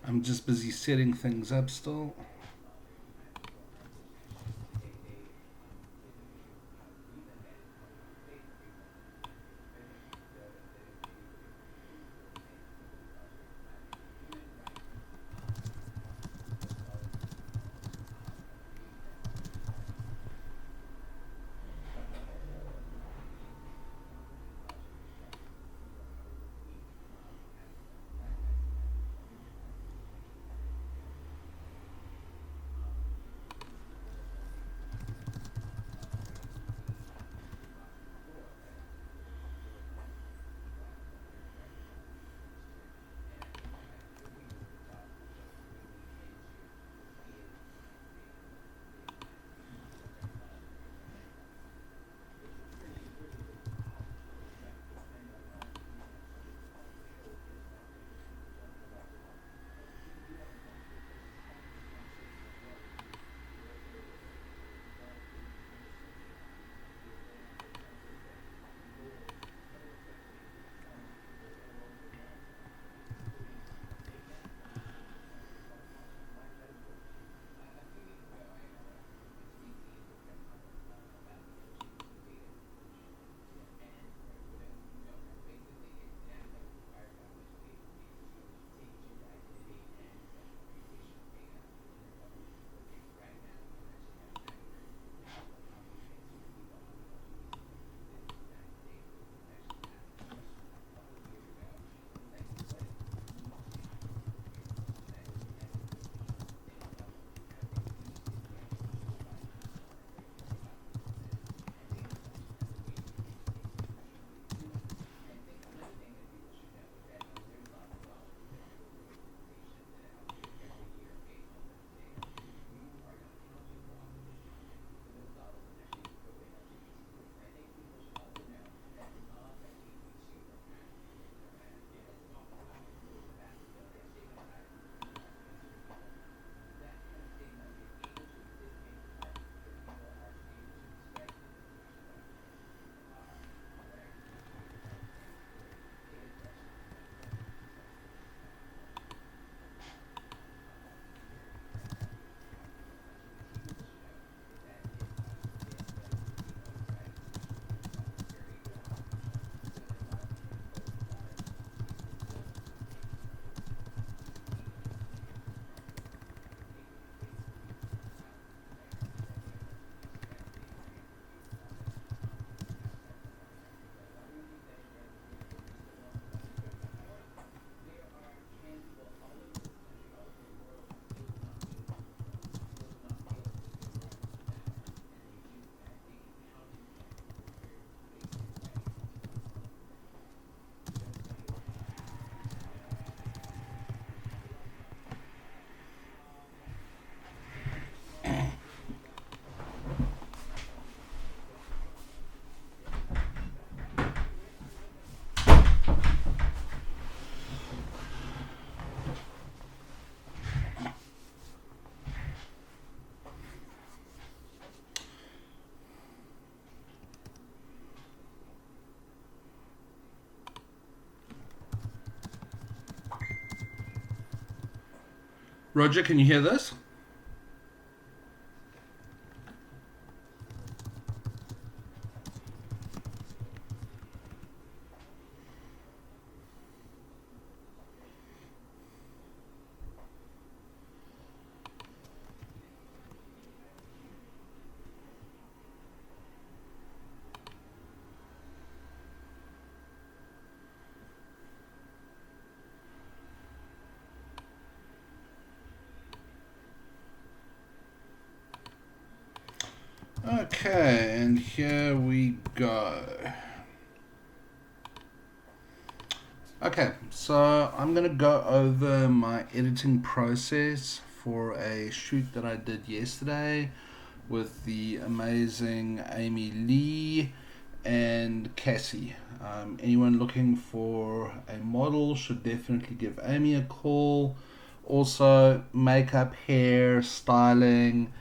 I'm just busy setting things up still. Roger, can you hear this? Okay, and here we go. Okay, so I'm gonna go over my editing process for a shoot that I did yesterday with the amazing Amy Lee and Cassie. Anyone looking for a model should definitely give Amy a call. Also, makeup, hair, styling,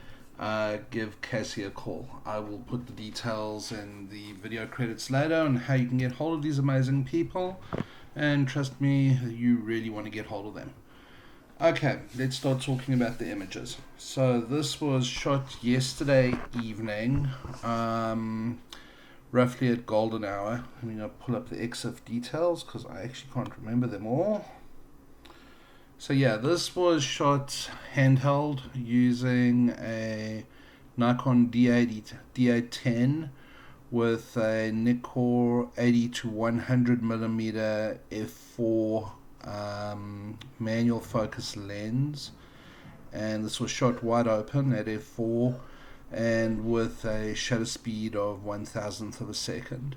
give Cassie a call. I will put the details in the video credits later on how you can get hold of these amazing people. And trust me, you really want to get hold of them. Okay, let's start talking about the images. So this was shot yesterday evening, roughly at golden hour. I'm going to pull up the EXIF details because I actually can't remember them all. So yeah, this was shot handheld using a Nikon D810 with a Nikkor 80 to 100 millimeter f4 manual focus lens, and this was shot wide open at f4 and with a shutter speed of 1,000th of a second.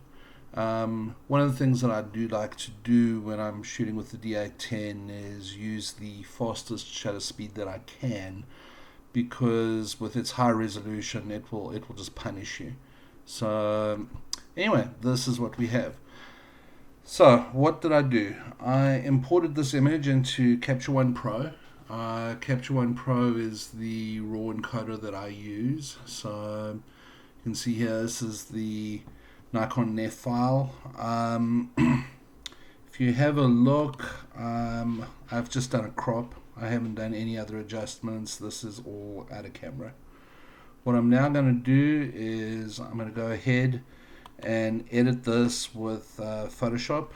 One of the things that I do like to do when I'm shooting with the D810 is use the fastest shutter speed that I can, because with its high resolution it will just punish you. So anyway, this is what we have. So what did I do? I imported this image into Capture One Pro. Capture One Pro is the raw encoder that I use. So you can see here, this is the Nikon NEF file. If you have a look, I've just done a crop. I haven't done any other adjustments. This is all out of camera. What I'm now going to do is I'm going to go ahead and edit this with Photoshop.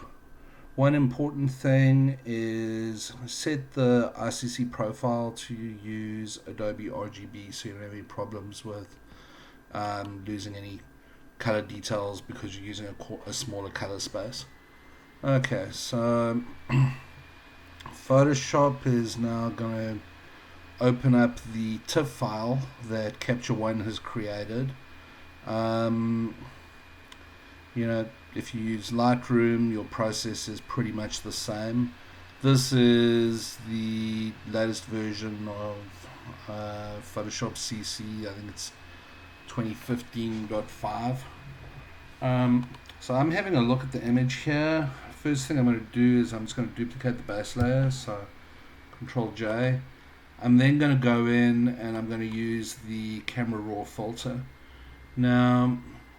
One important thing is set the ICC profile to use Adobe RGB so you don't have any problems with losing any color details because you're using a smaller color space. Okay, so Photoshop is now going to open up the TIFF file that Capture One has created. If you use Lightroom, your process is pretty much the same. This is the latest version of Photoshop CC. I think it's 2015.5. So I'm having a look at the image here. First thing I'm going to do is I'm just going to duplicate the base layer. So Control J. I'm then going to go in and I'm going to use the Camera Raw filter. Now,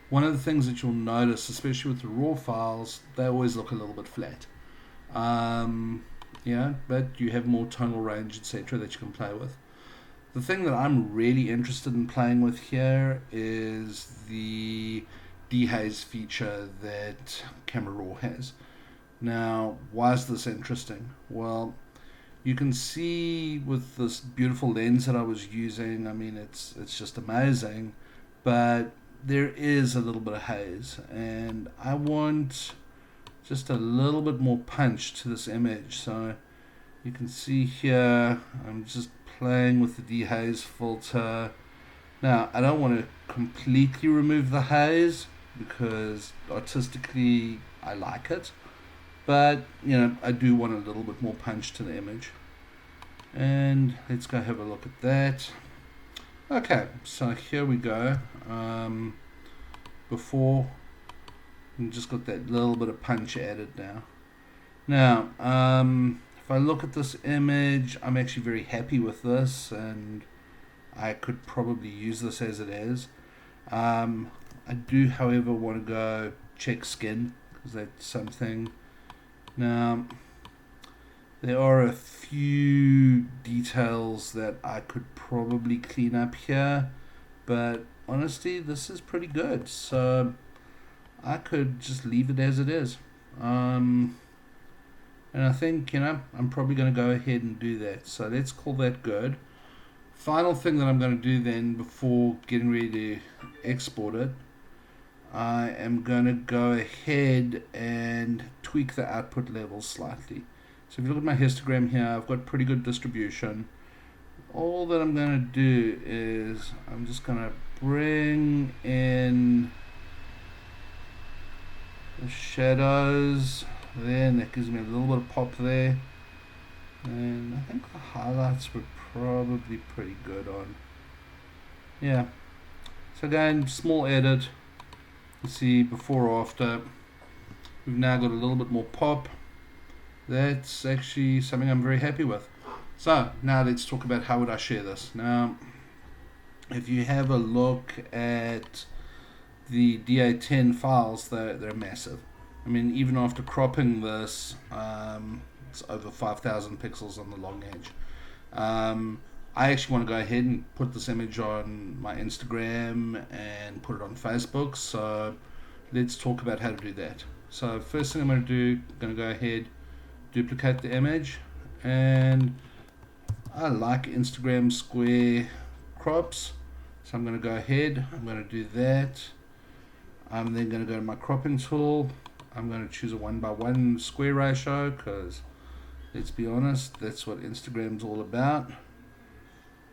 one of the things that you'll notice, especially with the raw files, they always look a little bit flat. But you have more tonal range, etc., that you can play with. The thing that I'm really interested in playing with here is the dehaze feature that Camera Raw has. Now, why is this interesting? Well, you can see with this beautiful lens that I was using, I mean, it's just amazing, but there is a little bit of haze, and I want just a little bit more punch to this image. So you can see here, I'm just playing with the dehaze filter. Now, I don't want to completely remove the haze because artistically I like it, but I do want a little bit more punch to the image. And let's go have a look at that. Okay, so here we go. Before, we just got that little bit of punch added now. Now, if I look at this image, I'm actually very happy with this, and I could probably use this as it is. I do, however, want to go check skin, because that's something. Now, there are a few details that I could probably clean up here, but honestly, this is pretty good. So I could just leave it as it is. And I think, I'm probably going to go ahead and do that. So let's call that good. Final thing that I'm going to do then before getting ready to export it, I am going to go ahead and tweak the output levels slightly. So if you look at my histogram here, I've got pretty good distribution. All that I'm going to do is I'm just going to bring in the shadows there, and that gives me a little bit of pop there. And I think the highlights were probably pretty good on. Yeah. So again, small edit. You see before or after. We've now got a little bit more pop. That's actually something I'm very happy with. So now let's talk about how would I share this. Now, if you have a look at the D810 files, they're massive. I mean, even after cropping this, it's over 5,000 pixels on the long edge. I actually want to go ahead and put this image on my Instagram and put it on Facebook. So let's talk about how to do that. So first thing I'm going to do, I'm going to go ahead, duplicate the image, and I like Instagram square crops. So I'm going to go ahead, I'm going to do that. I'm then going to go to my cropping tool. I'm going to choose a 1:1 square ratio because let's be honest, that's what Instagram's all about.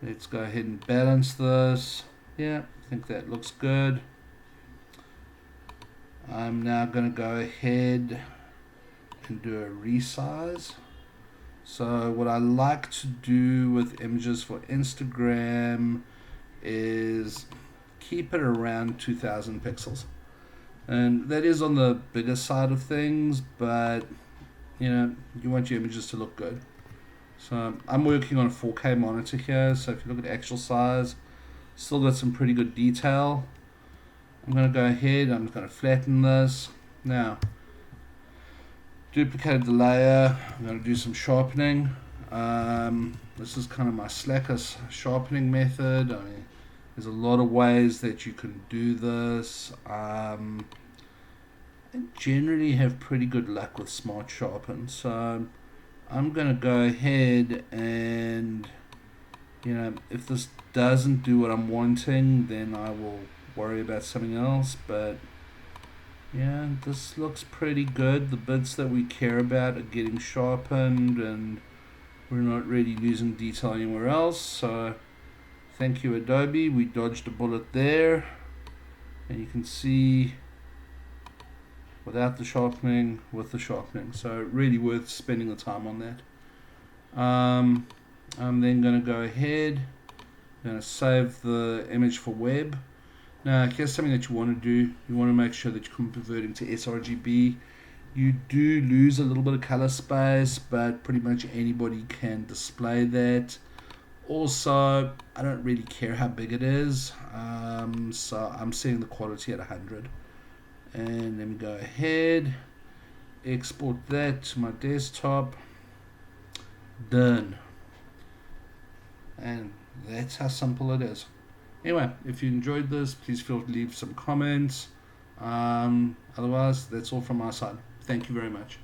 Let's go ahead and balance this. Yeah, I think that looks good. I'm now going to go ahead and do a resize. So what I like to do with images for Instagram is keep it around 2000 pixels. And that is on the bigger side of things, but you want your images to look good. So I'm working on a 4K monitor here, so if you look at actual size, still got some pretty good detail. I'm going to go ahead, I'm going to flatten this. Now, duplicated the layer, I'm going to do some sharpening. This is kind of my slacker sharpening method. I mean, there's a lot of ways that you can do this. I generally have pretty good luck with Smart Sharpen, so I'm going to go ahead and, if this doesn't do what I'm wanting, then I will worry about something else. But yeah, this looks pretty good. The bits that we care about are getting sharpened, and we're not really losing detail anywhere else. So thank you, Adobe. We dodged a bullet there. And you can see without the sharpening, with the sharpening. So really worth spending the time on that. I'm then going to go ahead, I'm going to save the image for web. Now here's something that you want to do. You want to make sure that you're converting to sRGB. You do lose a little bit of color space, but pretty much anybody can display that. Also, I don't really care how big it is, so I'm setting the quality at 100. And let me go ahead, export that to my desktop. Done. And that's how simple it is. Anyway, if you enjoyed this, please feel free to leave some comments. Otherwise, that's all from my side. Thank you very much.